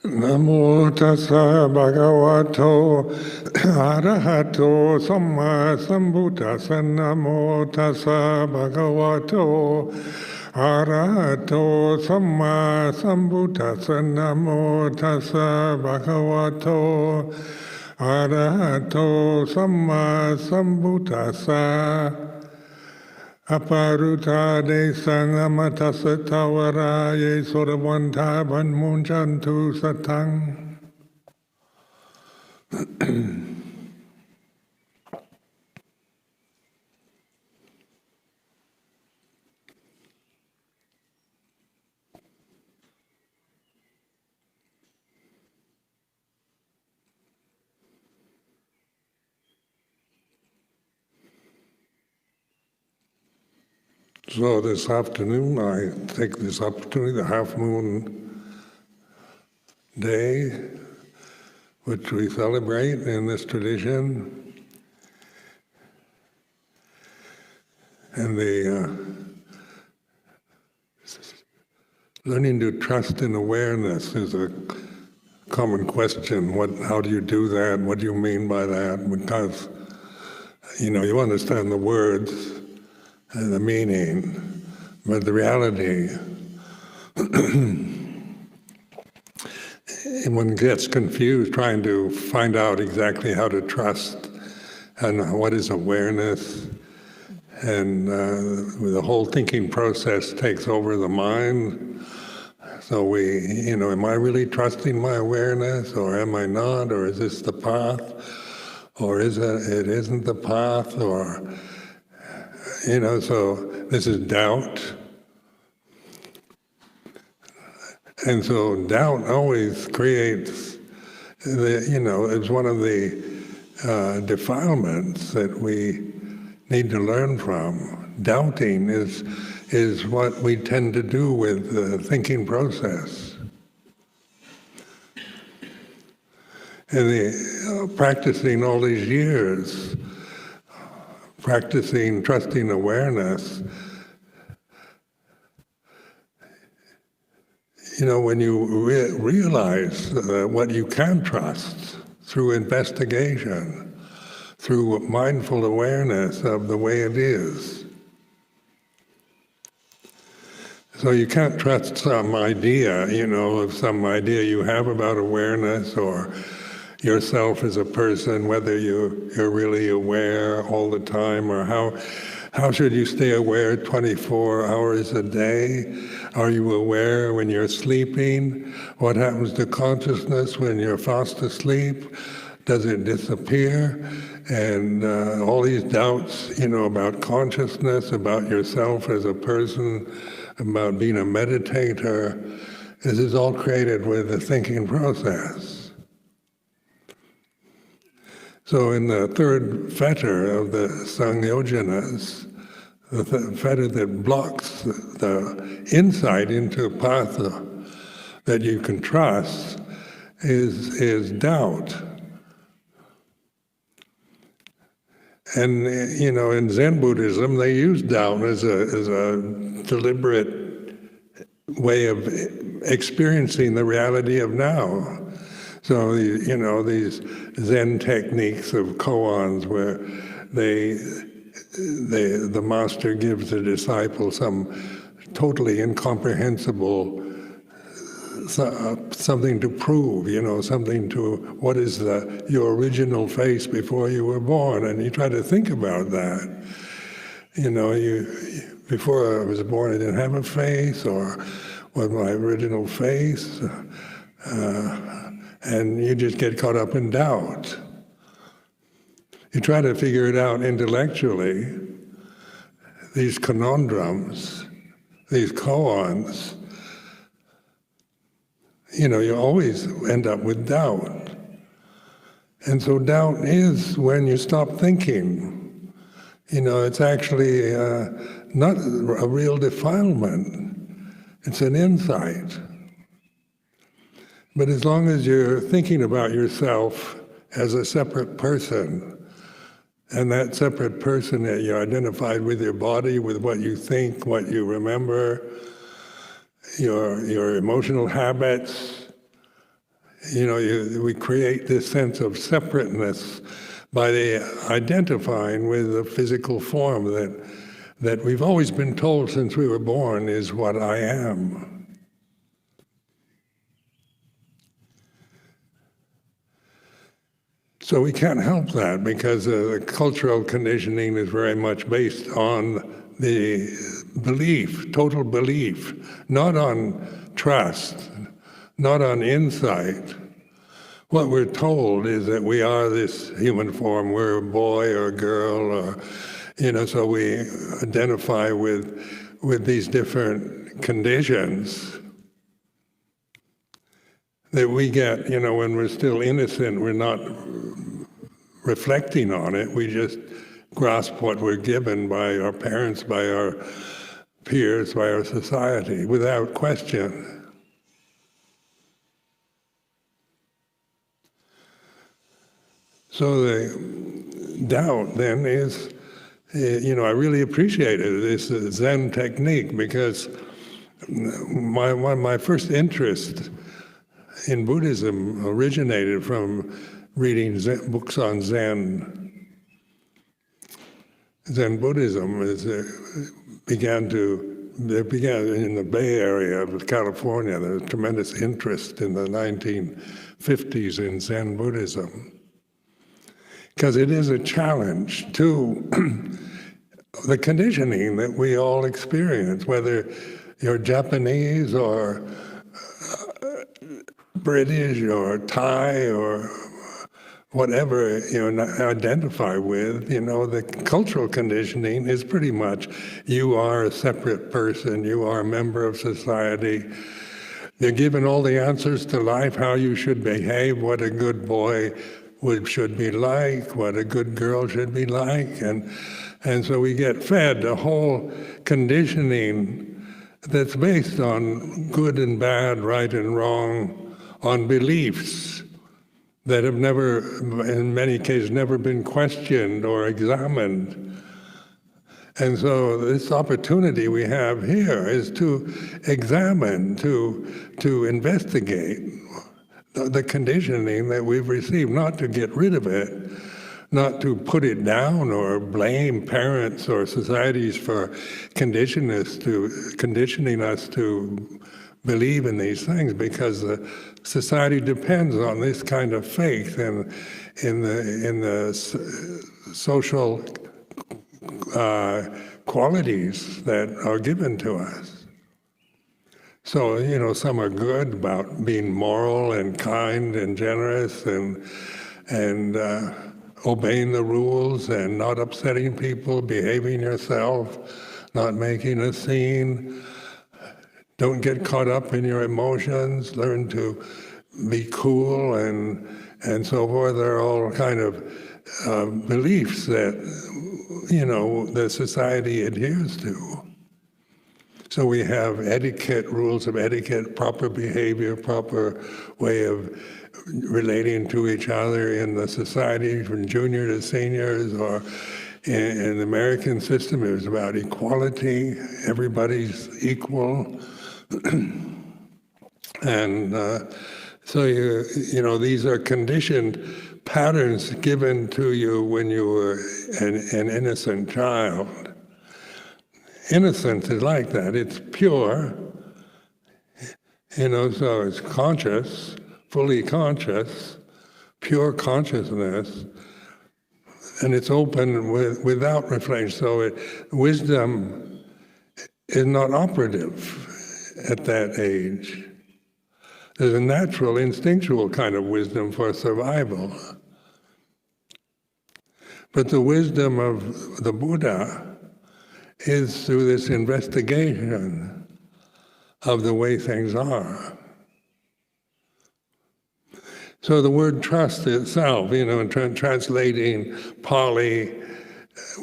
Namo tassa bhagavato arahato samma sambuddhassa. Namo tassa bhagavato arahato samma sambuddhassa. Namo tassa bhagavato arahato samma sambuddhassa. Aparuta de sangamatasa tawara ye soravanta vanmunchantu satang. So this afternoon, I take this opportunity, the half-moon day, which we celebrate in this tradition, and the learning to trust in awareness is a common question. How do you do that? What do you mean by that? Because, you understand the words and the meaning, but the reality, one gets confused trying to find out exactly how to trust and what is awareness, and the whole thinking process takes over the mind. So we, am I really trusting my awareness, or am I not, or is this the path, or it isn't the path, or so this is doubt. And so doubt always creates, it's one of the defilements that we need to learn from. Doubting is what we tend to do with the thinking process. And practicing all these years, practicing trusting awareness, when you realize what you can trust through investigation, through mindful awareness of the way it is. So you can't trust some idea, of some idea you have about awareness or yourself as a person, whether you're really aware all the time, or how should you stay aware 24 hours a day? Are you aware when you're sleeping? What happens to consciousness when you're fast asleep? Does it disappear? And all these doubts, about consciousness, about yourself as a person, about being a meditator, this is all created with the thinking process. So in the third fetter of the Sangyojanas, the fetter that blocks the insight into a path that you can trust is doubt. And in Zen Buddhism, they use doubt as a deliberate way of experiencing the reality of now. So these Zen techniques of koans, where the master gives the disciple some totally incomprehensible something to prove, what is your original face before you were born, and you try to think about that. Before I was born, I didn't have a face, or was my original face, and you just get caught up in doubt. You try to figure it out intellectually. These conundrums, these koans, you always end up with doubt. And so doubt is when you stop thinking. It's actually not a real defilement. It's an insight. But as long as you're thinking about yourself as a separate person, and that separate person that you identified with your body, with what you think, what you remember, your emotional habits, we create this sense of separateness by identifying with the physical form that we've always been told since we were born is what I am. So we can't help that because the cultural conditioning is very much based on the belief, total belief, not on trust, not on insight. What we're told is that we are this human form, we're a boy or a girl, or, so we identify with these different conditions that we get, when we're still innocent, we're not reflecting on it, we just grasp what we're given by our parents, by our peers, by our society, without question. So the doubt then is, I really appreciated this Zen technique because my first interest in Buddhism originated from reading books on Zen. Zen Buddhism began in the Bay Area of California. There was tremendous interest in the 1950s in Zen Buddhism. Because it is a challenge to the conditioning that we all experience, whether you're Japanese or British or Thai or whatever you identify with, the cultural conditioning is pretty much you are a separate person, you are a member of society. You're given all the answers to life, how you should behave, what a good boy should be like, what a good girl should be like, and so we get fed a whole conditioning that's based on good and bad, right and wrong, on beliefs that have never, in many cases, never been questioned or examined. And so this opportunity we have here is to examine, to investigate the conditioning that we've received, not to get rid of it, not to put it down or blame parents or societies for conditioning us to believe in these things, because the society depends on this kind of faith in the social qualities that are given to us. So, some are good about being moral and kind and generous and obeying the rules and not upsetting people, behaving yourself, not making a scene. Don't get caught up in your emotions, learn to be cool and so forth. They're all kind of beliefs that, the society adheres to. So we have etiquette, rules of etiquette, proper behavior, proper way of relating to each other in the society, from junior to seniors, or in the American system it was about equality, everybody's equal. And so these are conditioned patterns given to you when you were an innocent child. Innocence is like that. It's pure, so it's conscious, fully conscious, pure consciousness, and it's open without reflection. So wisdom is not operative at that age. There's a natural, instinctual kind of wisdom for survival. But the wisdom of the Buddha is through this investigation of the way things are. So the word trust itself, in translating Pali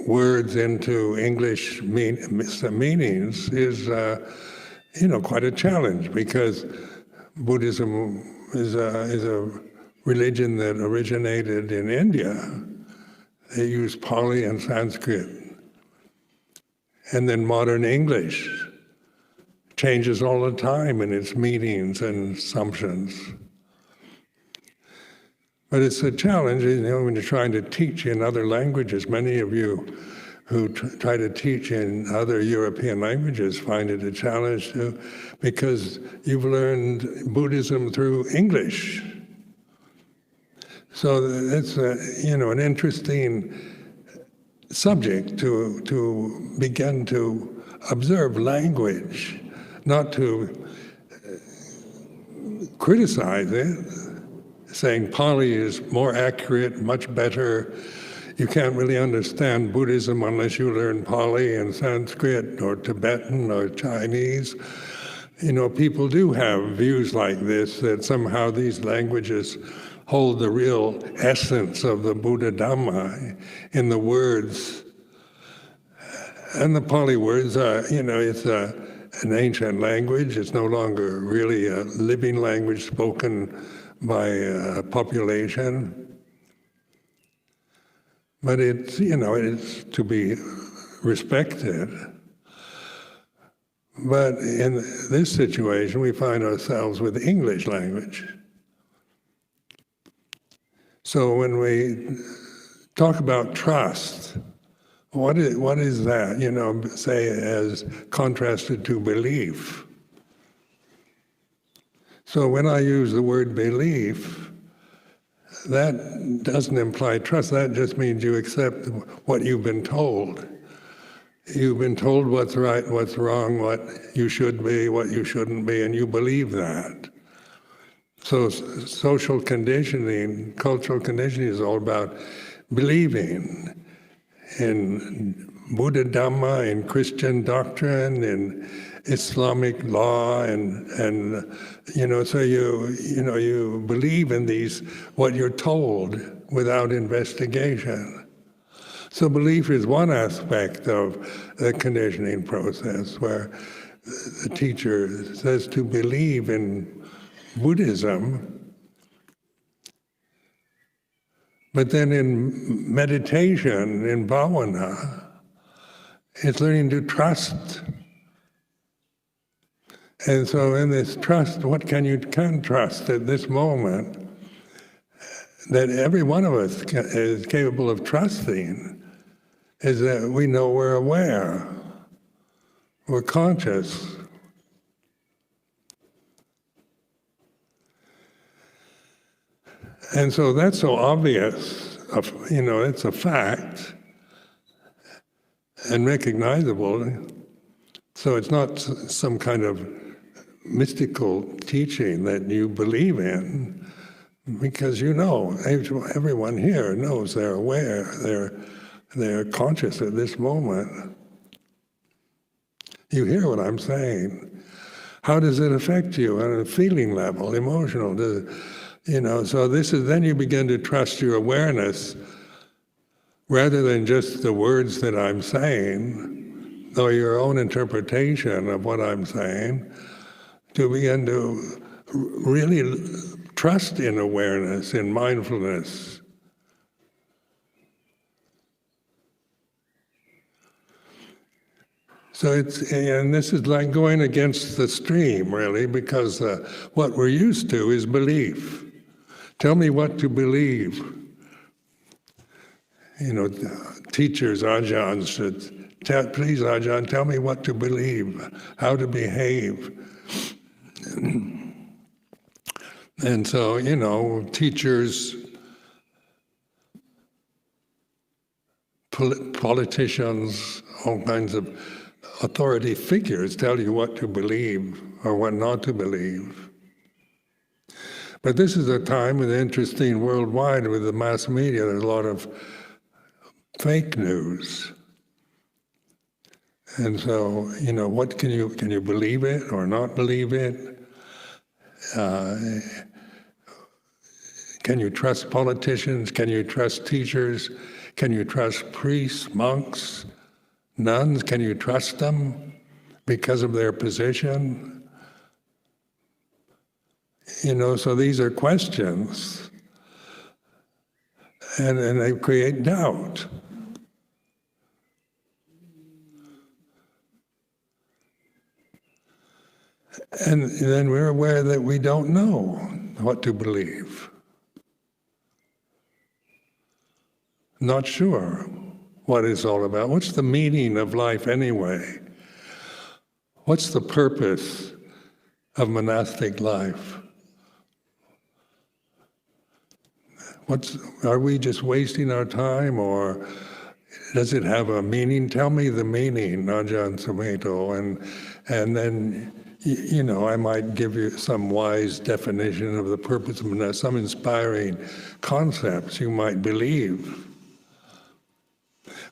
words into English meanings is quite a challenge, because Buddhism is a religion that originated in India. They use Pali and Sanskrit. And then modern English changes all the time in its meanings and assumptions. But it's a challenge, when you're trying to teach in other languages. Many of you who try to teach in other European languages find it a challenge too, because you've learned Buddhism through English. So it's an interesting subject to begin to observe language, not to criticize it, saying Pali is more accurate, much better. You can't really understand Buddhism unless you learn Pali and Sanskrit or Tibetan or Chinese. People do have views like this, that somehow these languages hold the real essence of the Buddha Dhamma in the words. And the Pali words are, it's an ancient language. It's no longer really a living language spoken by a population. But it's to be respected. But in this situation, we find ourselves with the English language. So when we talk about trust, what is that? Say as contrasted to belief. So when I use the word belief, that doesn't imply trust. That just means you accept what you've been told. You've been told what's right, what's wrong, what you should be, what you shouldn't be, and you believe that. So social conditioning, cultural conditioning is all about believing in Buddha Dhamma, in Christian doctrine, in Islamic law, and so you believe in these, what you're told, without investigation. So belief is one aspect of the conditioning process, where the teacher says to believe in Buddhism. But then in meditation, in bhavana, it's learning to trust. And so in this trust, what can trust at this moment, that every one of us is capable of trusting, is that we know we're aware, we're conscious. And so that's so obvious, it's a fact and recognizable. So it's not some kind of mystical teaching that you believe in, because everyone here knows, they're aware, they're conscious at this moment. You hear what I'm saying. How does it affect you on a feeling level, emotional? So then you begin to trust your awareness rather than just the words that I'm saying, or your own interpretation of what I'm saying, to begin to really trust in awareness, in mindfulness. So this is like going against the stream, really, because what we're used to is belief. Tell me what to believe. Teachers, Ajahn should, please Ajahn, tell me what to believe, how to behave. And so, teachers, politicians, all kinds of authority figures tell you what to believe or what not to believe. But this is a time with interesting worldwide with the mass media. There's a lot of fake news. And so, what can you believe it or not believe it? Can you trust politicians? Can you trust teachers? Can you trust priests, monks, nuns? Can you trust them because of their position? So these are questions, and they create doubt. And then we're aware that we don't know what to believe. not sure what it's all about. What's the meaning of life anyway? What's the purpose of monastic life? Are we just wasting our time, or does it have a meaning? Tell me the meaning, Ajahn Sumedho, and then, I might give you some wise definition of the purpose of monastic, some inspiring concepts you might believe.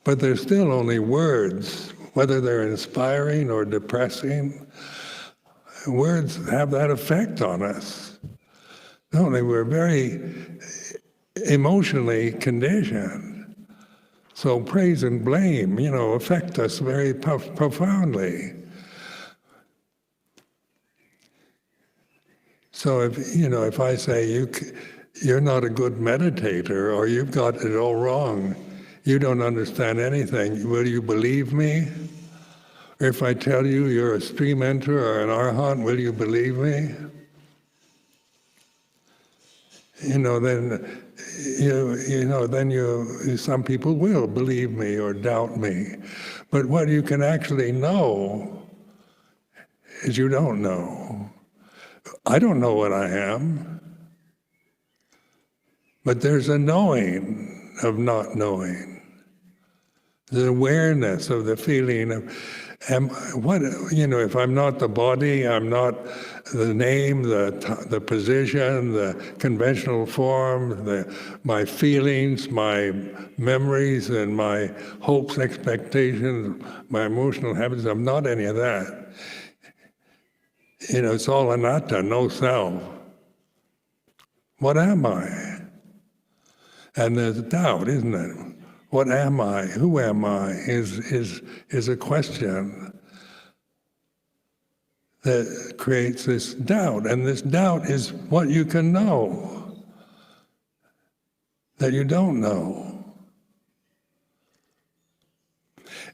But they're still only words, whether they're inspiring or depressing. Words have that effect on us, don't they? We're very emotionally conditioned. So praise and blame, affect us very profoundly. So if I say you're not a good meditator, or you've got it all wrong, you don't understand anything, will you believe me? Or if I tell you you're a stream enter or an arhat, will you believe me? Then some people will believe me or doubt me. But what you can actually know is you don't know. I don't know what I am, but there's a knowing of not knowing. The awareness of the feeling of, if I'm not the body, I'm not the name, the position, the conventional form, my feelings, my memories, and my hopes, expectations, my emotional habits, I'm not any of that. It's all anatta, no self. What am I? And there's doubt, isn't it? What am I? Who am I? Is a question that creates this doubt. And this doubt is what you can know that you don't know.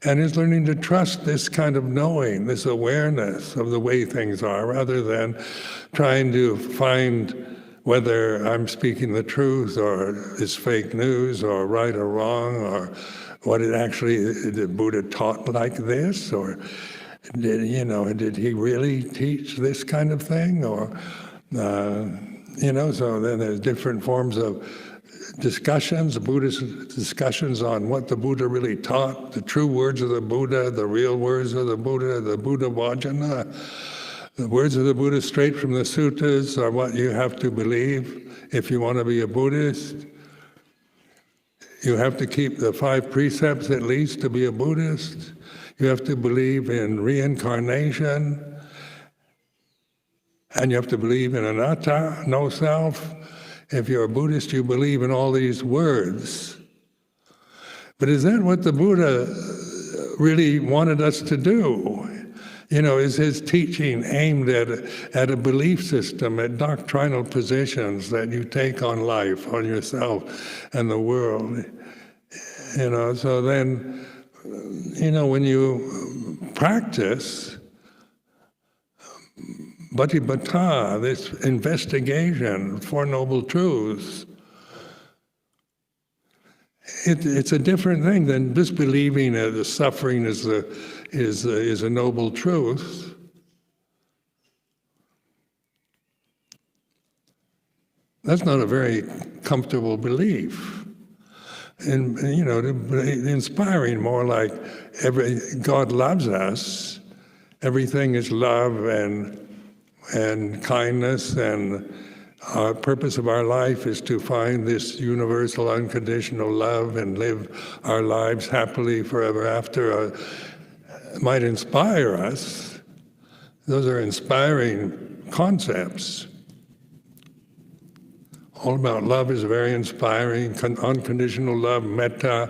And it's learning to trust this kind of knowing, this awareness of the way things are, rather than trying to find whether I'm speaking the truth, or it's fake news, or right or wrong, or what it actually, did Buddha taught like this, or did he really teach this kind of thing, or so then there's different forms of discussions, Buddhist discussions on what the Buddha really taught, the true words of the Buddha, the real words of the Buddha Vajana. The words of the Buddha straight from the suttas are what you have to believe if you want to be a Buddhist. You have to keep the 5 precepts at least to be a Buddhist. You have to believe in reincarnation. And you have to believe in anatta, no self. If you're a Buddhist, you believe in all these words. But is that what the Buddha really wanted us to do? Is his teaching aimed at a belief system, at doctrinal positions that you take on life, on yourself and the world? So then, when you practice Bhatipata, this investigation, Four Noble Truths, it's a different thing than just believing that the suffering is a noble truth. That's not a very comfortable belief. And inspiring, more like God loves us. Everything is love and kindness, and our purpose of our life is to find this universal unconditional love and live our lives happily forever after. Might inspire us. Those are inspiring concepts. All about love is very inspiring. Unconditional love, metta,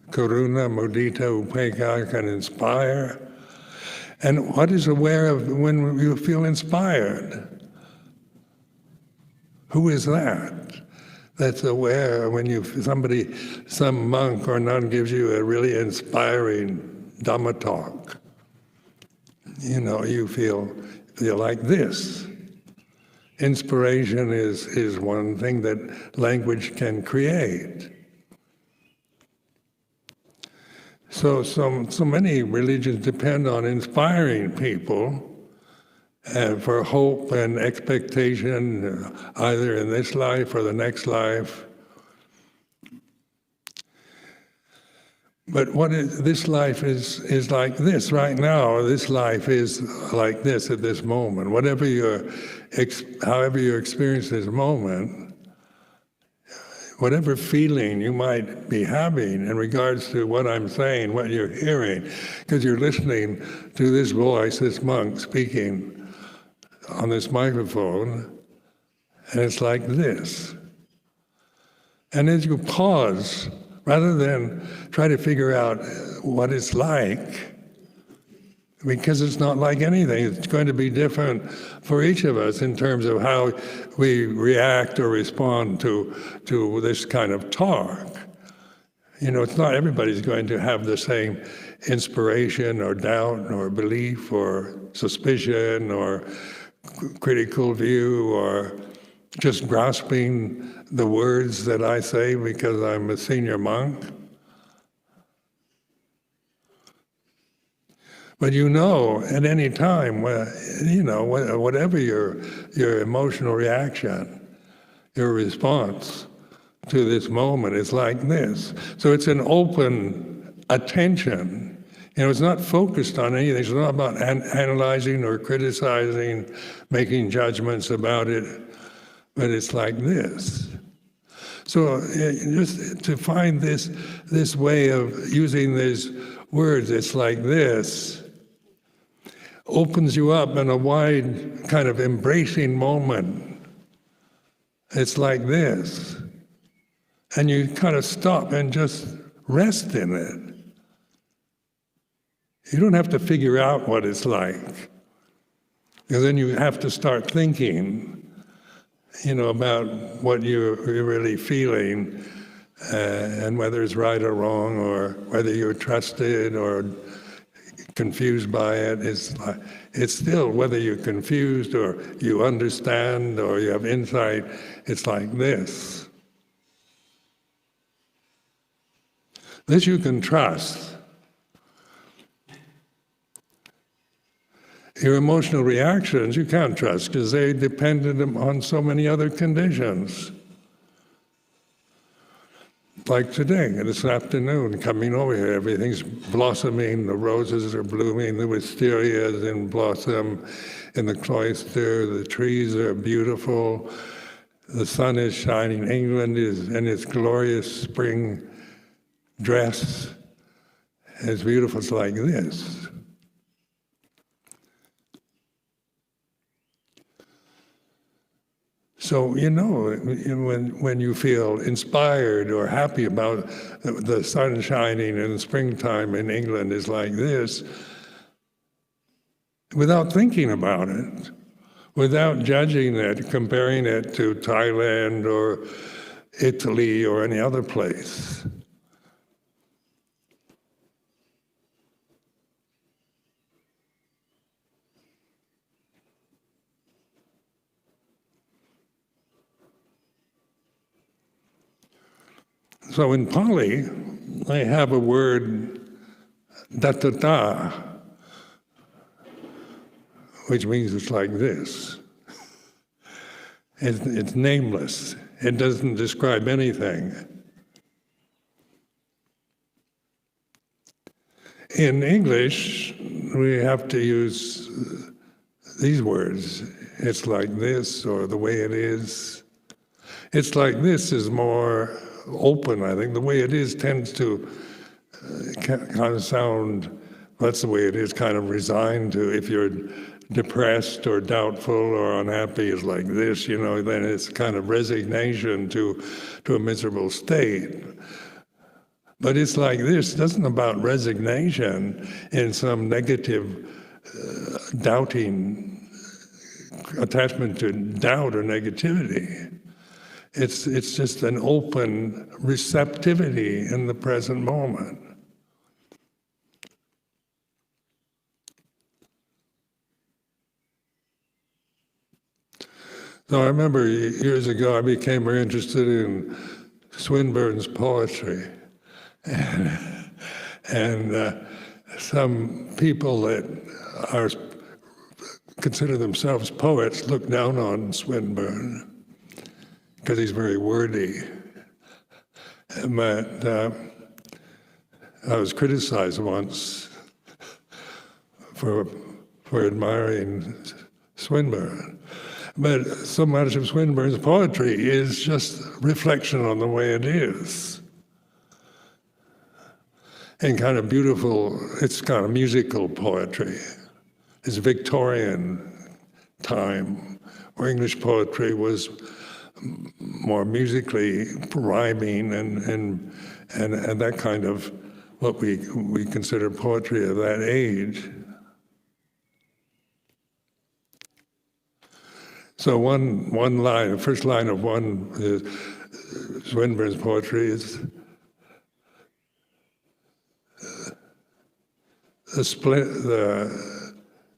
karuna, mudita, upekkha can inspire. And what is aware of when you feel inspired? Who is that? That's aware when some monk or nun gives you a really inspiring Dhamma talk. You feel like this. Inspiration is one thing that language can create. So many religions depend on inspiring people for hope and expectation, either in this life or the next life. But this life is like this right now. This life is like this at this moment. However you experience this moment, whatever feeling you might be having in regards to what I'm saying, what you're hearing, because you're listening to this voice, this monk speaking on this microphone, and it's like this. And as you pause, rather than try to figure out what it's like, because it's not like anything, it's going to be different for each of us in terms of how we react or respond to this kind of talk. It's not everybody's going to have the same inspiration or doubt or belief or suspicion or critical view or just grasping the words that I say because I'm a senior monk. But at any time, whatever your emotional reaction, your response to this moment is like this. So it's an open attention. It's not focused on anything. It's not about analyzing or criticizing, making judgments about it, but it's like this. So just to find this way of using these words, it's like this, opens you up in a wide kind of embracing moment. It's like this. And you kind of stop and just rest in it. You don't have to figure out what it's like, because then you have to start thinking, about what you're really feeling, and whether it's right or wrong, or whether you're trusted or confused by it. It's still, whether you're confused or you understand or you have insight, it's like this. This you can trust. Your emotional reactions you can't trust because they're dependent on so many other conditions. Like today, this afternoon, coming over here, everything's blossoming, the roses are blooming, the wisteria is in blossom in the cloister, the trees are beautiful, the sun is shining, England is in its glorious spring dress. It's beautiful, it's like this. So, when you feel inspired or happy about the sun shining in springtime in England is like this, without thinking about it, without judging it, comparing it to Thailand or Italy or any other place. So in Pali, they have a word, dattata, which means it's like this. It's nameless. It doesn't describe anything. In English, we have to use these words. It's like this, or the way it is. It's like this is more open, I think. The way it is tends to kind of sound, that's the way it is, kind of resigned to. If you're depressed or doubtful or unhappy, is like this, then it's kind of resignation to a miserable state. But it's like this, it isn't about resignation in some negative, doubting, attachment to doubt or negativity. It's just an open receptivity in the present moment. So I remember years ago I became very interested in Swinburne's poetry. And some people that consider themselves poets look down on Swinburne because he's very wordy. But I was criticized once for admiring Swinburne. But so much of Swinburne's poetry is just reflection on the way it is. And kind of beautiful, it's kind of musical poetry. It's Victorian time, where English poetry was more musically rhyming and that kind of what we consider poetry of that age. So one line, the first line of Swinburne's poetry is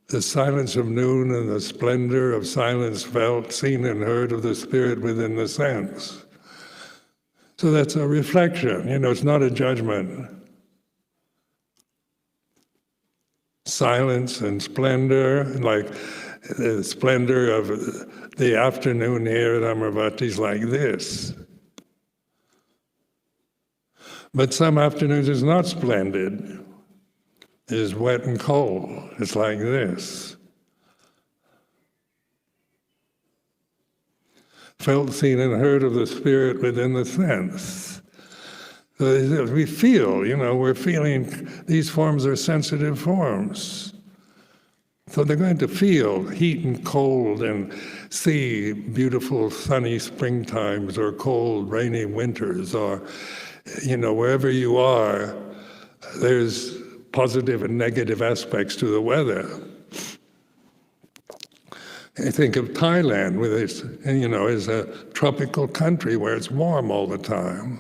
the silence of noon and the splendor of silence felt, seen and heard of the spirit within the sense. So that's a reflection, it's not a judgment. Silence and splendor, like the splendor of the afternoon here at Amaravati is like this. But some afternoons is not splendid. It is wet and cold. It's like this. Felt, seen, and heard of the spirit within the sense. So we feel, we're feeling, these forms are sensitive forms. So they're going to feel heat and cold and see beautiful sunny springtimes or cold rainy winters or, wherever you are, there's positive and negative aspects to the weather. I think of Thailand, with its, is a tropical country where it's warm all the time.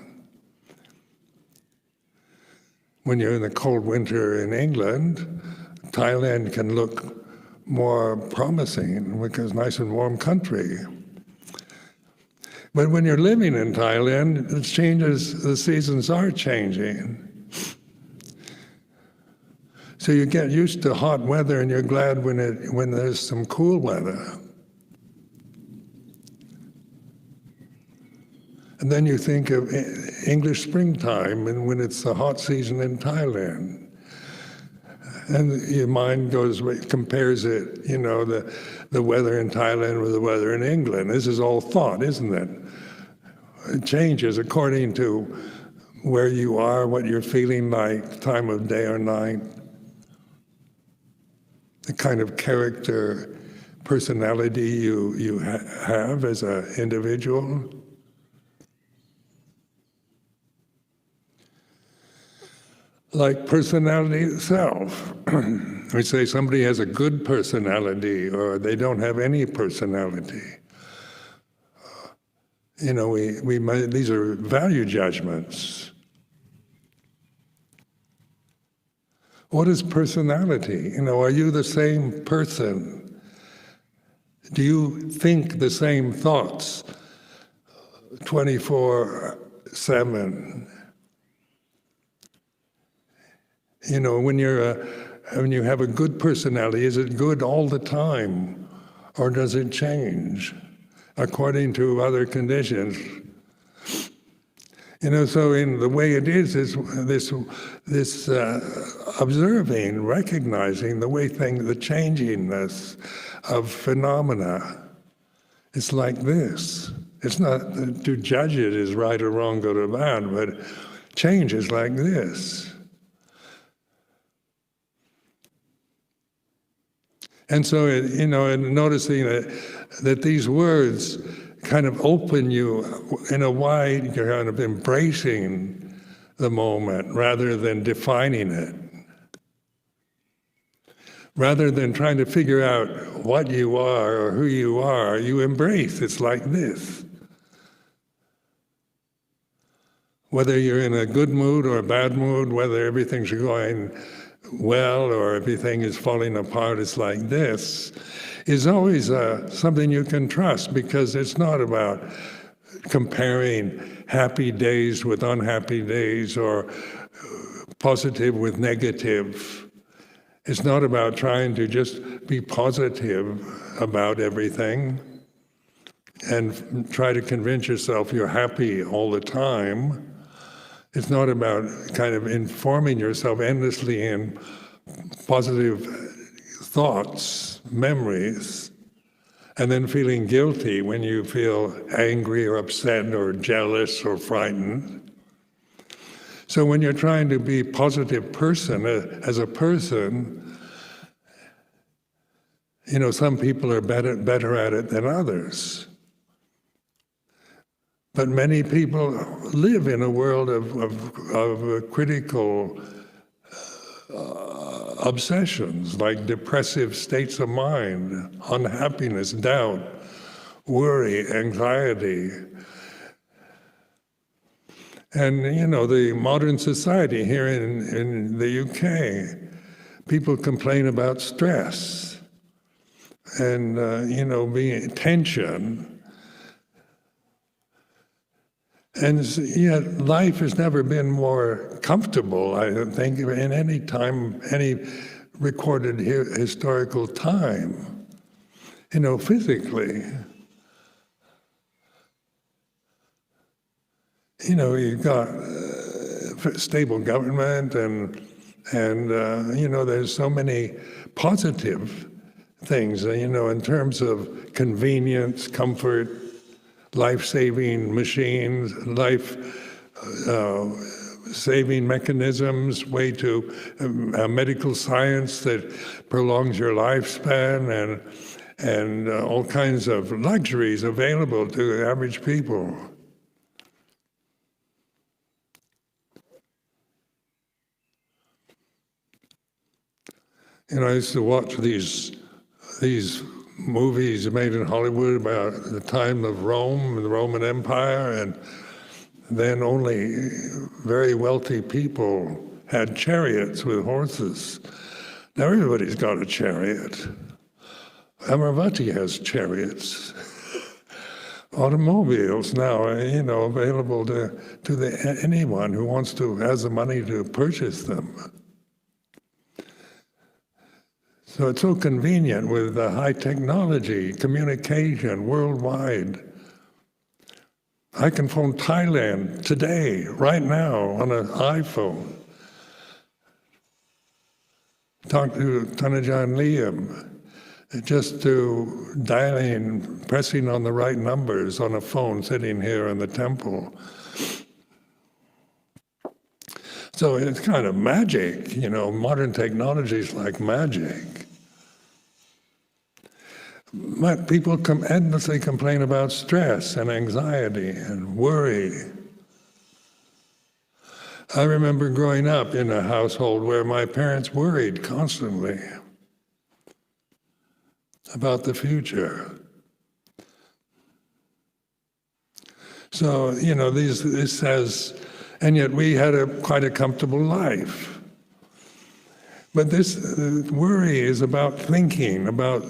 When you're in a cold winter in England, Thailand can look more promising because it's a nice and warm country. But when you're living in Thailand, it changes, the seasons are changing. So you get used to hot weather and you're glad when there's some cool weather. And then you think of English springtime and when it's the hot season in Thailand. And your mind compares it, the weather in Thailand with the weather in England. This is all thought, isn't it? It changes according to where you are, what you're feeling like, time of day or night. The kind of character, personality you have as an individual. Like personality itself. We say somebody has a good personality or they don't have any personality. These are value judgments. What is personality? Are you the same person? Do you think the same thoughts 24/7? When you have a good personality, is it good all the time, or does it change according to other conditions? So in the way it is this observing, recognizing the way the changingness of phenomena. It's like this. It's not to judge it as right or wrong, good or bad, but change is like this. And so, and noticing that these words kind of open you in a wide, you're kind of embracing the moment rather than defining it. Rather than trying to figure out what you are or who you are, you embrace. It's like this. Whether you're in a good mood or a bad mood, whether everything's going well or everything is falling apart, it's like this, is always something you can trust, because it's not about comparing happy days with unhappy days or positive with negative. It's not about trying to just be positive about everything and try to convince yourself you're happy all the time. It's not about kind of informing yourself endlessly in positive thoughts, memories, and then feeling guilty when you feel angry or upset or jealous or frightened. So when you're trying to be a positive person, as a person, some people are better at it than others. But many people live in a world of critical obsessions, like depressive states of mind, unhappiness, doubt, worry, anxiety. And the modern society here in the UK, people complain about stress and being tension. And yet life has never been more comfortable, I think, in any time, any recorded historical time, physically. You've got stable government and there's so many positive things, in terms of convenience, comfort, life-saving machines, life-saving mechanisms, way to medical science that prolongs your lifespan, and all kinds of luxuries available to average people. I used to watch these movies made in Hollywood about the time of Rome and the Roman Empire, and then only very wealthy people had chariots with horses. Now everybody's got a chariot. Amaravati has chariots. Automobiles now are, available to anyone who has the money to purchase them. So it's so convenient with high technology, communication worldwide. I can phone Thailand today, right now, on an iPhone. Talk to Ajahn Liam, just to dialing, pressing on the right numbers on a phone sitting here in the temple. So it's kind of magic, modern technology is like magic. But people endlessly complain about stress and anxiety and worry. I remember growing up in a household where my parents worried constantly about the future. So, this says, and yet we had quite a comfortable life. But this worry is about thinking, about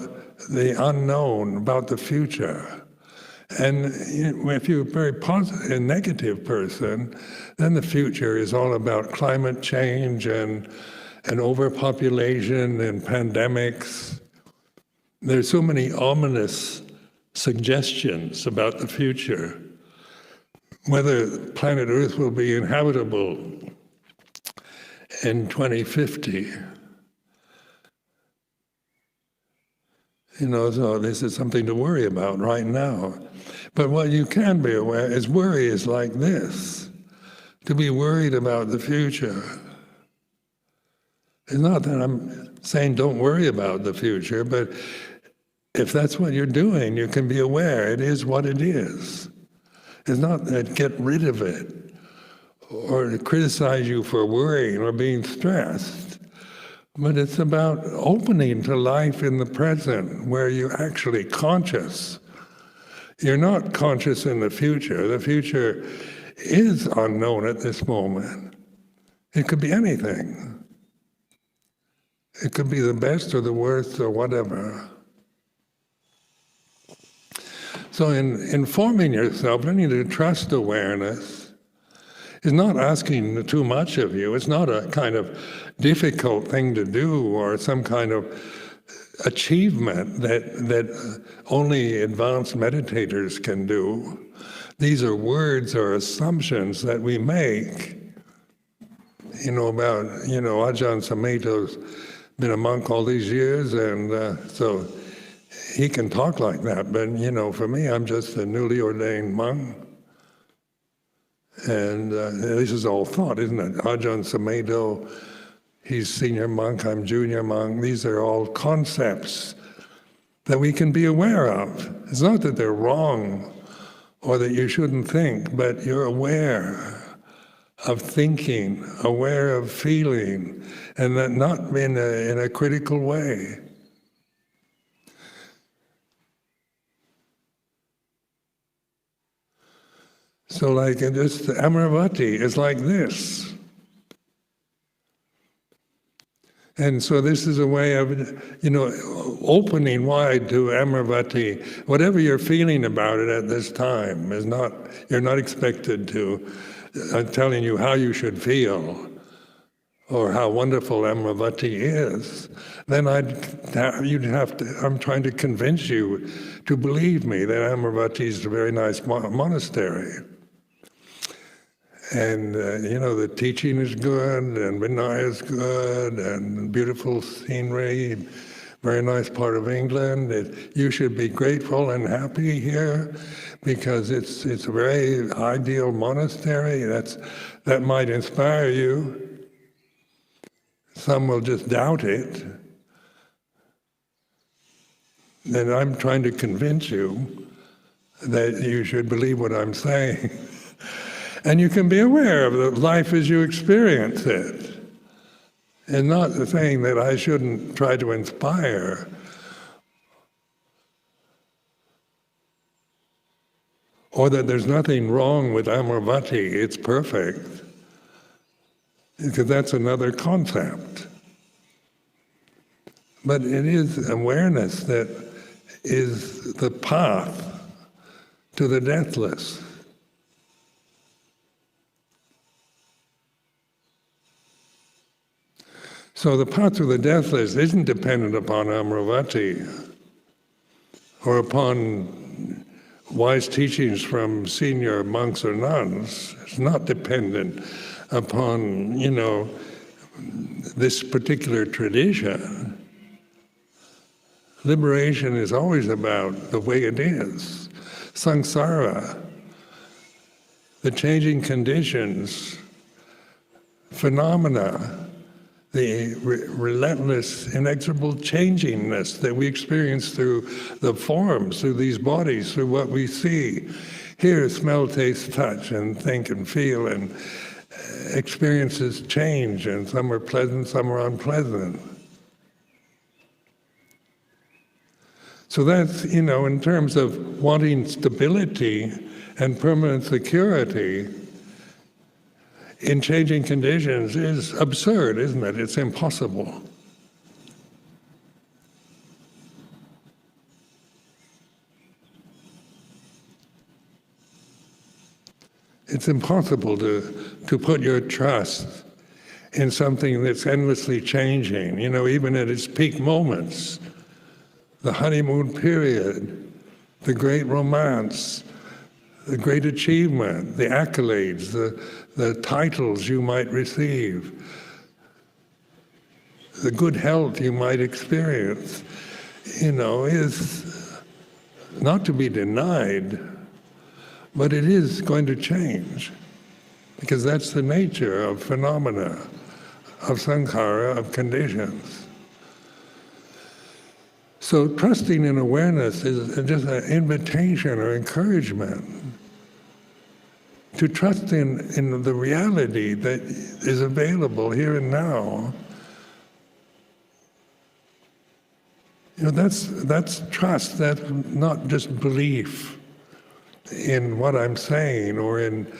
the unknown, about the future. And if you're a very positive and negative person, then the future is all about climate change and overpopulation and pandemics. There's so many ominous suggestions about the future, whether planet Earth will be inhabitable in 2050. So this is something to worry about right now. But what you can be aware is worry is like this. To be worried about the future. It's not that I'm saying don't worry about the future, but if that's what you're doing, you can be aware it is what it is. It's not that get rid of it or to criticize you for worrying or being stressed. But it's about opening to life in the present, where you're actually conscious. You're not conscious in the future. The future is unknown at this moment. It could be anything. It could be the best or the worst or whatever. So in informing yourself, learning to trust awareness is not asking too much of you. It's not a kind of difficult thing to do or some kind of achievement that only advanced meditators can do. These are words or assumptions that we make. About, Ajahn Sumedho's been a monk all these years, and so he can talk like that. But, for me, I'm just a newly ordained monk. And this is all thought, isn't it? Ajahn Sumedho, he's senior monk, I'm junior monk. These are all concepts that we can be aware of. It's not that they're wrong or that you shouldn't think, but you're aware of thinking, aware of feeling, and that not in a critical way. So like just Amaravati is like this. And so this is a way of, opening wide to Amaravati. Whatever you're feeling about it at this time is not, you're not expected to, telling you how you should feel or how wonderful Amaravati is. Then you'd have to, I'm trying to convince you to believe me that Amaravati is a very nice monastery. And, the teaching is good, and Vinaya is good, and beautiful scenery, very nice part of England. You should be grateful and happy here because it's a very ideal monastery. That might inspire you. Some will just doubt it. And I'm trying to convince you that you should believe what I'm saying. And you can be aware of the life as you experience it. And not saying that I shouldn't try to inspire. Or that there's nothing wrong with Amaravati, it's perfect. Because that's another concept. But it is awareness that is the path to the deathless. So the path to the deathless isn't dependent upon Amaravati or upon wise teachings from senior monks or nuns. It's not dependent upon, this particular tradition. Liberation is always about the way it is. Samsara, the changing conditions, phenomena, the relentless, inexorable changingness that we experience through the forms, through these bodies, through what we see, hear, smell, taste, touch, and think and feel, and experiences change, and some are pleasant, some are unpleasant. So that's, in terms of wanting stability and permanent security, in changing conditions is absurd, isn't it? It's impossible. It's impossible to put your trust in something that's endlessly changing, even at its peak moments. The honeymoon period, the great romance, the great achievement, the accolades, the titles you might receive, the good health you might experience, is not to be denied, but it is going to change, because that's the nature of phenomena, of sankhara, of conditions. So trusting in awareness is just an invitation or encouragement to trust in the reality that is available here and now. That's trust, that's not just belief in what I'm saying or in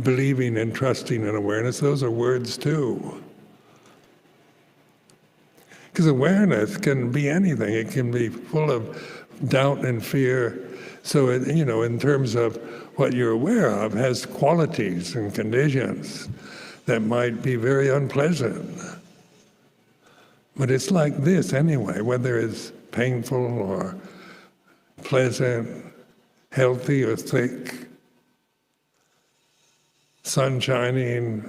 believing and trusting in awareness. Those are words too. Because awareness can be anything. It can be full of doubt and fear So, in terms of what you're aware of, has qualities and conditions that might be very unpleasant. But it's like this anyway, whether it's painful or pleasant, healthy or sick, sun shining,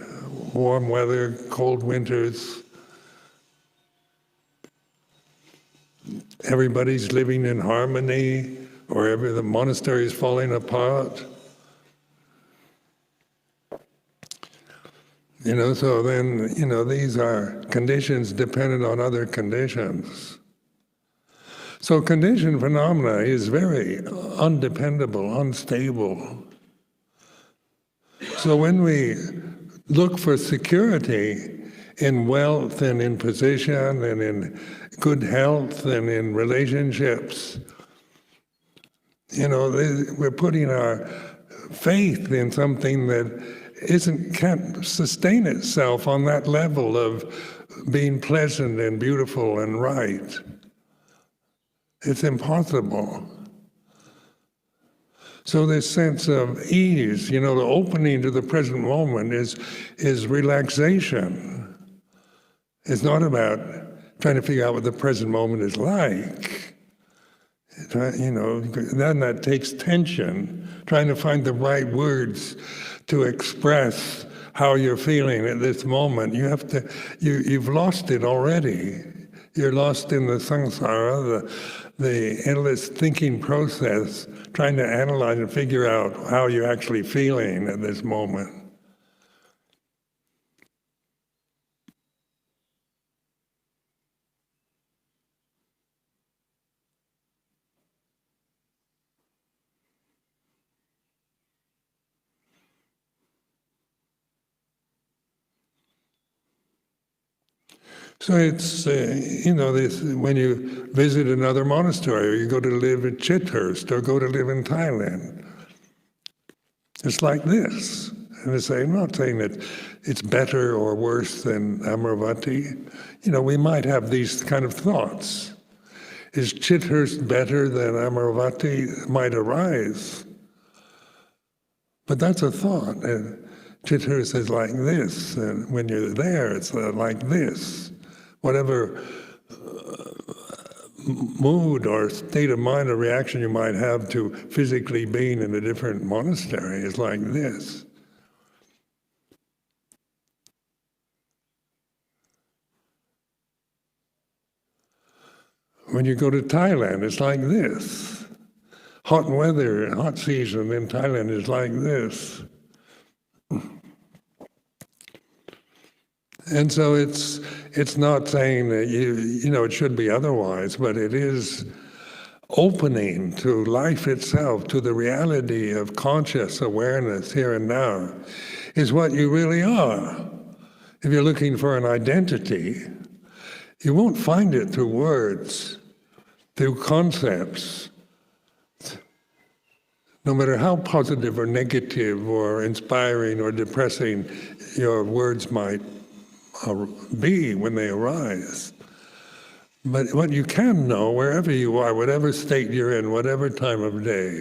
warm weather, cold winters. Everybody's living in harmony, or the monastery is falling apart. So then, these are conditions dependent on other conditions. So conditioned phenomena is very undependable, unstable. So when we look for security in wealth and in position and in good health and in relationships, we're putting our faith in something that can't sustain itself on that level of being pleasant and beautiful and right. It's impossible. So this sense of ease, the opening to the present moment is relaxation. It's not about trying to figure out what the present moment is like. Then that takes tension, trying to find the right words to express how you're feeling at this moment. You've lost it already. You're lost in the samsara, the endless thinking process, trying to analyze and figure out how you're actually feeling at this moment. So it's, when you visit another monastery, or you go to live in Chithurst, or go to live in Thailand, it's like this. And I'm not saying that it's better or worse than Amaravati. We might have these kind of thoughts. Is Chithurst better than Amaravati? Might arise. But that's a thought. And Chithurst is like this, and when you're there, it's like this. Whatever mood or state of mind or reaction you might have to physically being in a different monastery is like this. When you go to Thailand, it's like this. Hot weather, hot season in Thailand is like this. And so it's not saying that it should be otherwise, but it is opening to life itself, to the reality of conscious awareness here and now, is what you really are. If you're looking for an identity, you won't find it through words, through concepts. No matter how positive or negative or inspiring or depressing your words might be when they arise. But what you can know, wherever you are, whatever state you're in, whatever time of day,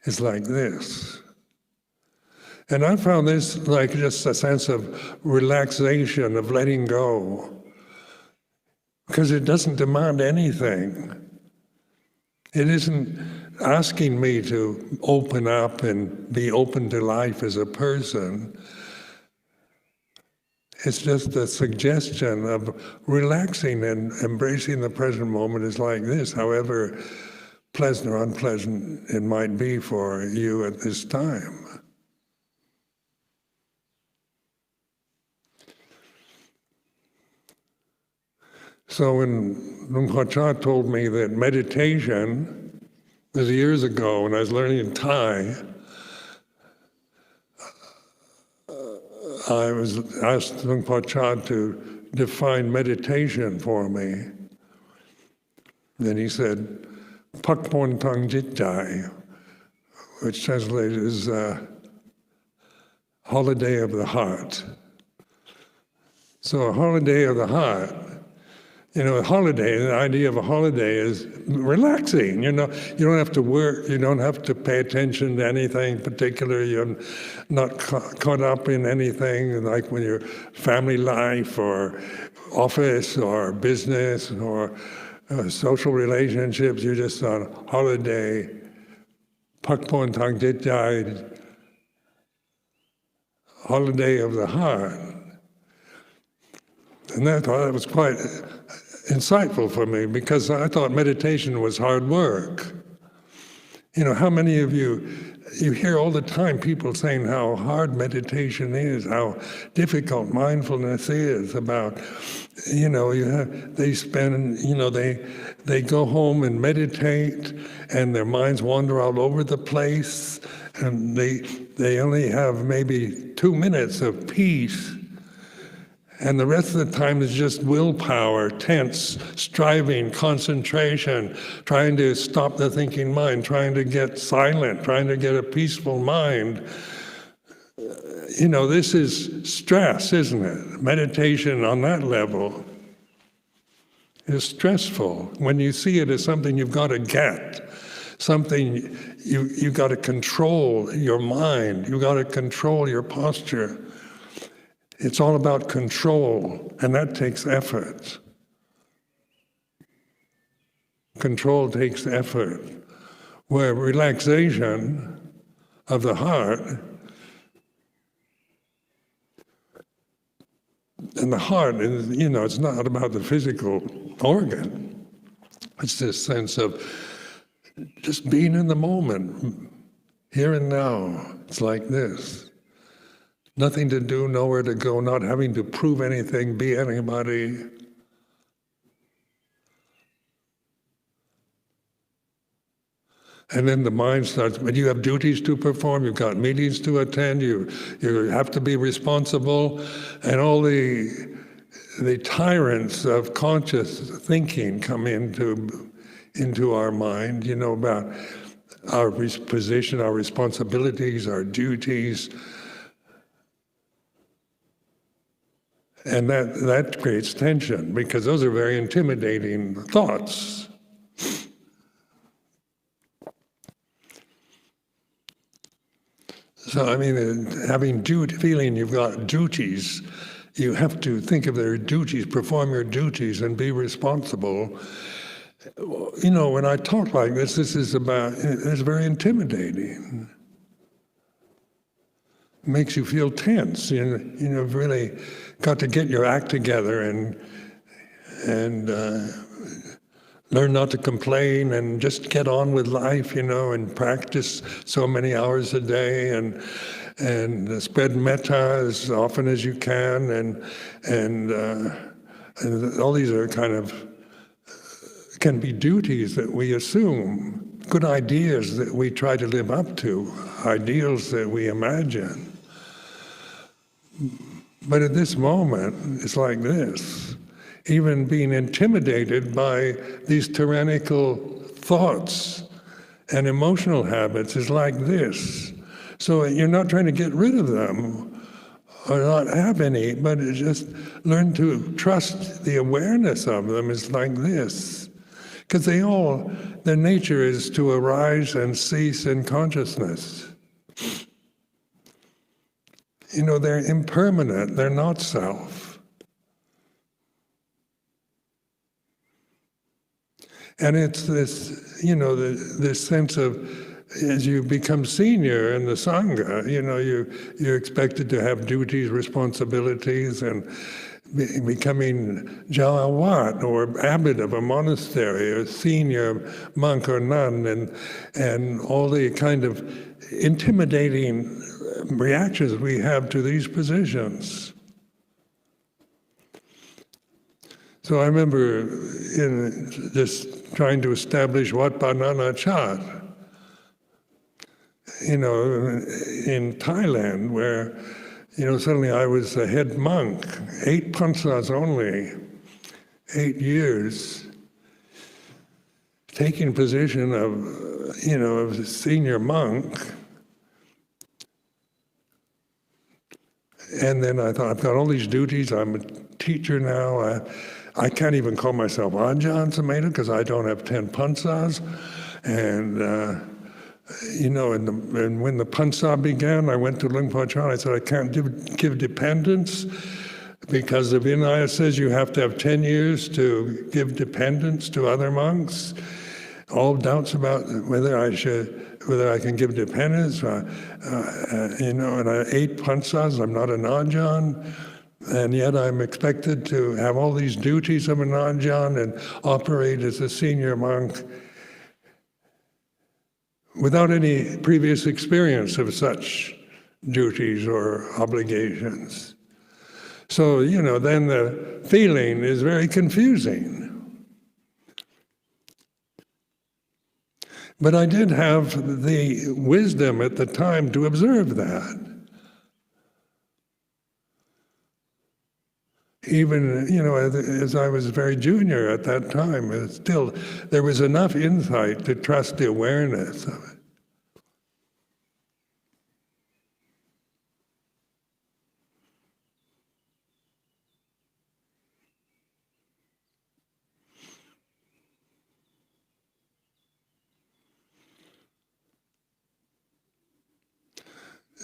is like this. And I found this like just a sense of relaxation, of letting go, because it doesn't demand anything. It isn't asking me to open up and be open to life as a person. It's just a suggestion of relaxing and embracing the present moment is like this, however pleasant or unpleasant it might be for you at this time. So when Luang Por Chah told me that meditation, this was years ago when I was learning Thai, I was asked Luang Por Chah to define meditation for me. Then he said, Pak Pon Tang Jit Jai, which translated as holiday of the heart. So a holiday of the heart, A holiday, the idea of a holiday is relaxing. You don't have to work, you don't have to pay attention to anything particular, you're not caught up in anything like when your family life or office or business or social relationships. You're just on holiday, pakpon tang jitjai, holiday of the heart. And I thought that was quite insightful for me, because I thought meditation was hard work. How many of you hear all the time people saying how hard meditation is, how difficult mindfulness is, about, they spend, they go home and meditate and their minds wander all over the place, and they only have maybe 2 minutes of peace. And the rest of the time is just willpower, tense, striving, concentration, trying to stop the thinking mind, trying to get silent, trying to get a peaceful mind. This is stress, isn't it? Meditation on that level is stressful. When you see it as something you've got to get, something you've got to control your mind, you've got to control your posture. It's all about control, and that takes effort. Control takes effort. Where relaxation of the heart, and the heart is, it's not about the physical organ. It's this sense of just being in the moment, here and now. It's like this. Nothing to do, nowhere to go, not having to prove anything, be anybody. And then the mind starts, but you have duties to perform, you've got meetings to attend, you have to be responsible, and all the tyrants of conscious thinking come into our mind, about our position, our responsibilities, our duties. And that creates tension, because those are very intimidating thoughts. So, having feeling you've got duties, you have to think of their duties, perform your duties, and be responsible. When I talk like this it's very intimidating. It makes you feel tense. Really got to get your act together and learn not to complain and just get on with life, and practice so many hours a day and spread metta as often as you can, and all these are can be duties that we assume, good ideas that we try to live up to, ideals that we imagine. But at this moment, it's like this. Even being intimidated by these tyrannical thoughts and emotional habits is like this. So you're not trying to get rid of them or not have any, but just learn to trust the awareness of them is like this. Because their nature is to arise and cease in consciousness. They're impermanent, they're not self. And it's this, this sense of, as you become senior in the Sangha, you're expected to have duties, responsibilities, and becoming Jalawat or abbot of a monastery, or senior monk or nun, and all the kind of intimidating reactions we have to these positions. So I remember just trying to establish Wat Banana Chat, in Thailand, where suddenly I was a head monk, 8 pansas only, 8 years, taking position of senior monk. And then I thought, I've got all these duties, I'm a teacher now, I can't even call myself Ajahn Sumedho because I don't have 10 pansas. And, and when the pansa began, I went to Luang Por Chah. I said, I can't give dependence because the Vinaya says you have to have 10 years to give dependence to other monks. All doubts about whether I can give dependence. And I ate pansas. I'm not an Ajahn. And yet I'm expected to have all these duties of an Ajahn and operate as a senior monk without any previous experience of such duties or obligations. So, then the feeling is very confusing. But I did have the wisdom at the time to observe that. Even, as I was very junior at that time, still, there was enough insight to trust the awareness of it.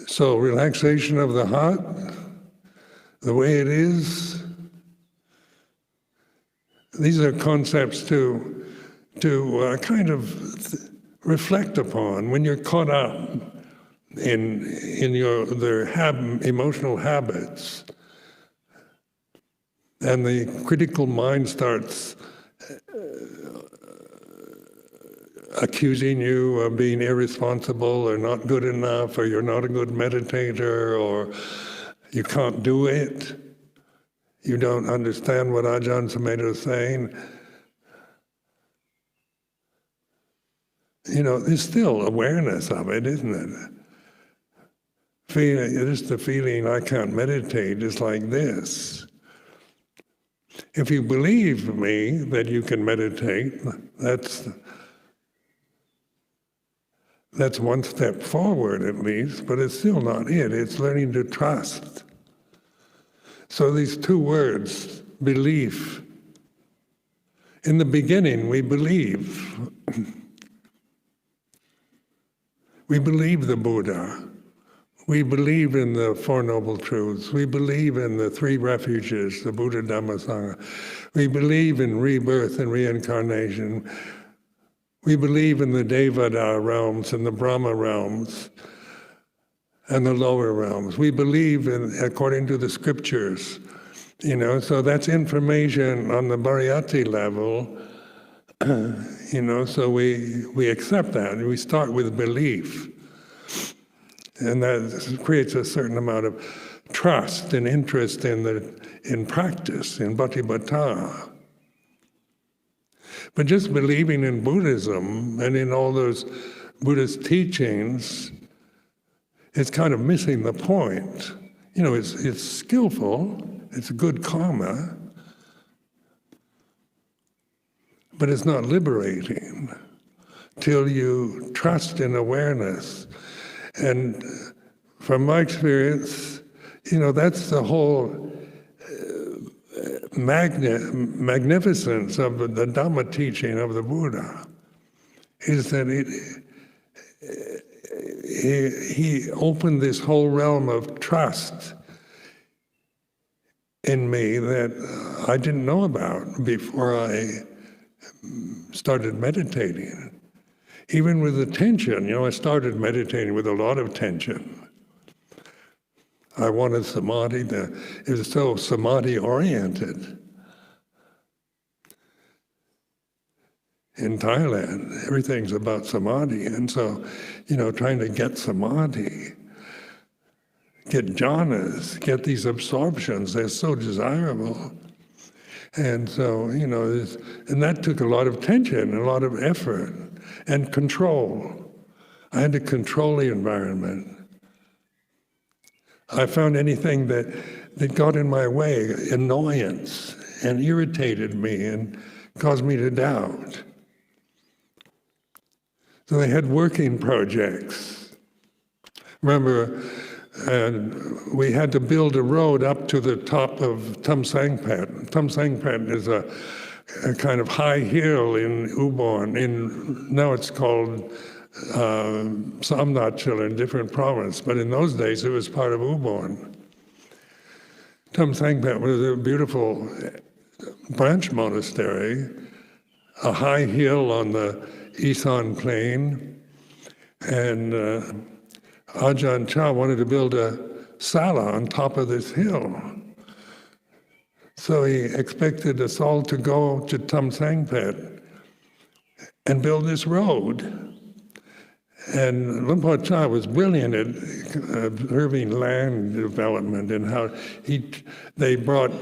So, relaxation of the heart, the way it is, these are concepts to kind of reflect upon when you're caught up in emotional habits, and the critical mind starts accusing you of being irresponsible or not good enough, or you're not a good meditator, or you can't do it. You don't understand what Ajahn Sumedho is saying. There's still awareness of it, isn't it? Just the feeling I can't meditate is like this. If you believe me that you can meditate, that's one step forward at least, but it's still not it. It's learning to trust. So these two words, belief. In the beginning, we believe. We believe the Buddha. We believe in the Four Noble Truths. We believe in the three refuges, the Buddha, Dhamma, Sangha. We believe in rebirth and reincarnation. We believe in the Devada realms and the Brahma realms and the lower realms. We believe in, according to the scriptures, so that's information on the Bhariyati level, so we accept that, and we start with belief. And that creates a certain amount of trust and interest in practice, in bhatibhata. But just believing in Buddhism and in all those Buddhist teachings, it's kind of missing the point. It's skillful, it's good karma, but it's not liberating till you trust in awareness. And from my experience, that's the whole magnificence of the Dhamma teaching of the Buddha, is that he opened this whole realm of trust in me that I didn't know about before I started meditating. Even with the tension, I started meditating with a lot of tension. I wanted samadhi. It was so samadhi-oriented. In Thailand, everything's about samadhi. And so, trying to get samadhi, get jhanas, get these absorptions, they're so desirable. And so, and that took a lot of tension, a lot of effort, and control. I had to control the environment. I found anything that got in my way, annoyance, and irritated me, and caused me to doubt. So they had working projects. Remember, And we had to build a road up to the top of Tum Sangpat. Tum Sangpat is a kind of high hill in Ubon. Now it's called Samnachal in different province, but in those days it was part of Ubon. Tum Sangpat was a beautiful branch monastery, a high hill on the Isan plain, and Ajahn Chah wanted to build a sala on top of this hill. So he expected us all to go to Tum Sangpat and build this road. And Luang Por Chah was brilliant at observing land development and how they brought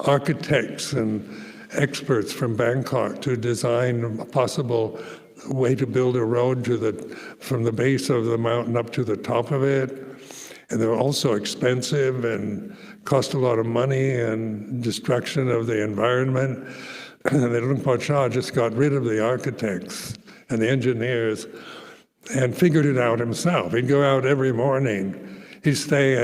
architects and experts from Bangkok to design a possible way to build a road from the base of the mountain up to the top of it. And they were also expensive and cost a lot of money and destruction of the environment. And then Luang Por Chah just got rid of the architects and the engineers and figured it out himself. He'd go out every morning. He'd stay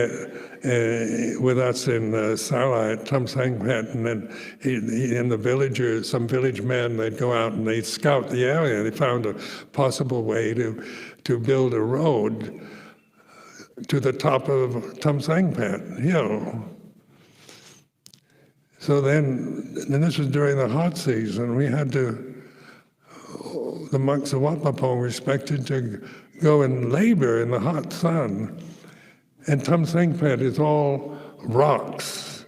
with us in Sala at Tum Sangpat, and then and the villagers, some village men, they'd go out and they'd scout the area. They found a possible way to build a road to the top of Tum Sangpat hill. So then, and this was during the hot season, we had the monks of Wat Pah Pong were expected to go and labor in the hot sun. And Tum Sangpat is all rocks.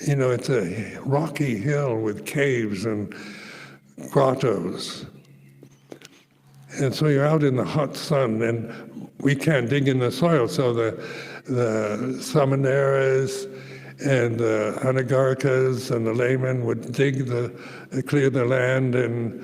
You know, it's a rocky hill with caves and grottos. And so you're out in the hot sun, and we can't dig in the soil, so the Samaneras and the Anagarkas and the laymen would clear the land and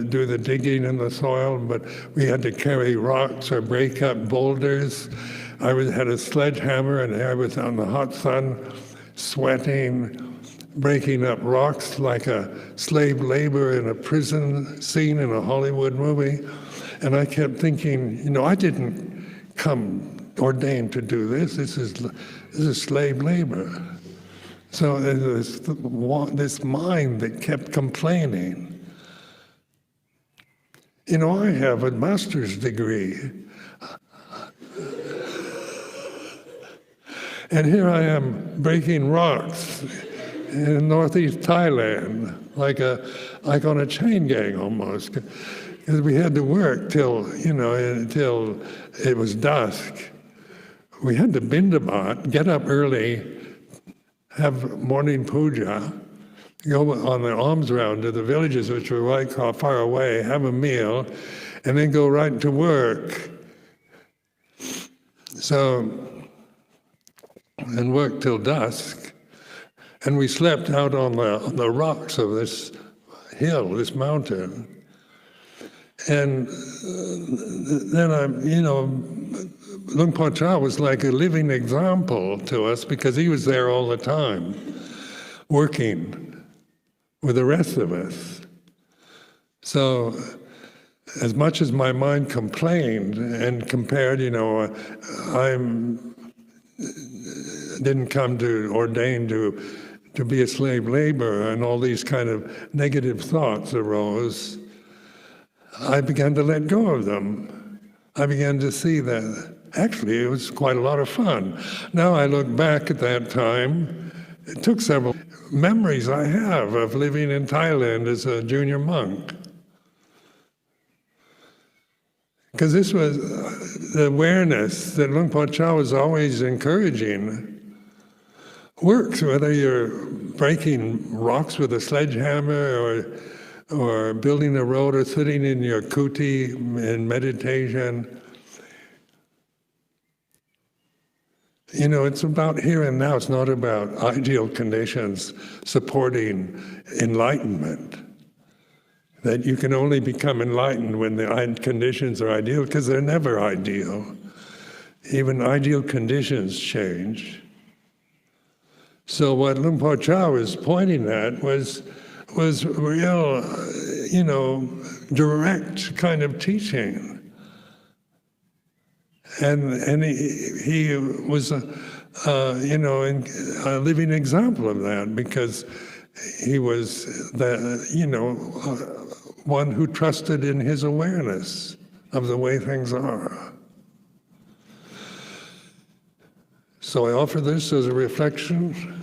do the digging in the soil, but we had to carry rocks or break up boulders. I had a sledgehammer, and I was out in the hot sun, sweating, breaking up rocks like a slave labor in a prison scene in a Hollywood movie. And I kept thinking, you know, I didn't come ordained to do this. This is slave labor. So there's this mind that kept complaining. You know, I have a master's degree. And here I am breaking rocks in northeast Thailand, like on a chain gang almost. Because we had to work till it was dusk. We had to bindabat, get up early, have morning puja, go on the alms round to the villages which were quite far away, have a meal, and then go right to work. So, and work till dusk. And we slept out on the rocks of this hill, this mountain. And then Luang Por Chah was like a living example to us because he was there all the time, working with the rest of us. So, as much as my mind complained and compared, I didn't come to ordain to be a slave laborer, and all these kind of negative thoughts arose, I began to let go of them. I began to see that actually it was quite a lot of fun. Now I look back at that time, it took several memories I have of living in Thailand as a junior monk. Because this was the awareness that Luang Por Chah was always encouraging. Works, whether you're breaking rocks with a sledgehammer or building a road or sitting in your kuti in meditation. It's about here and now. It's not about ideal conditions supporting enlightenment. That you can only become enlightened when the conditions are ideal, because they're never ideal. Even ideal conditions change. So what Luang Por Chah was pointing at was real, direct kind of teaching. And he was a living example of that, because he was one who trusted in his awareness of the way things are. So I offer this as a reflection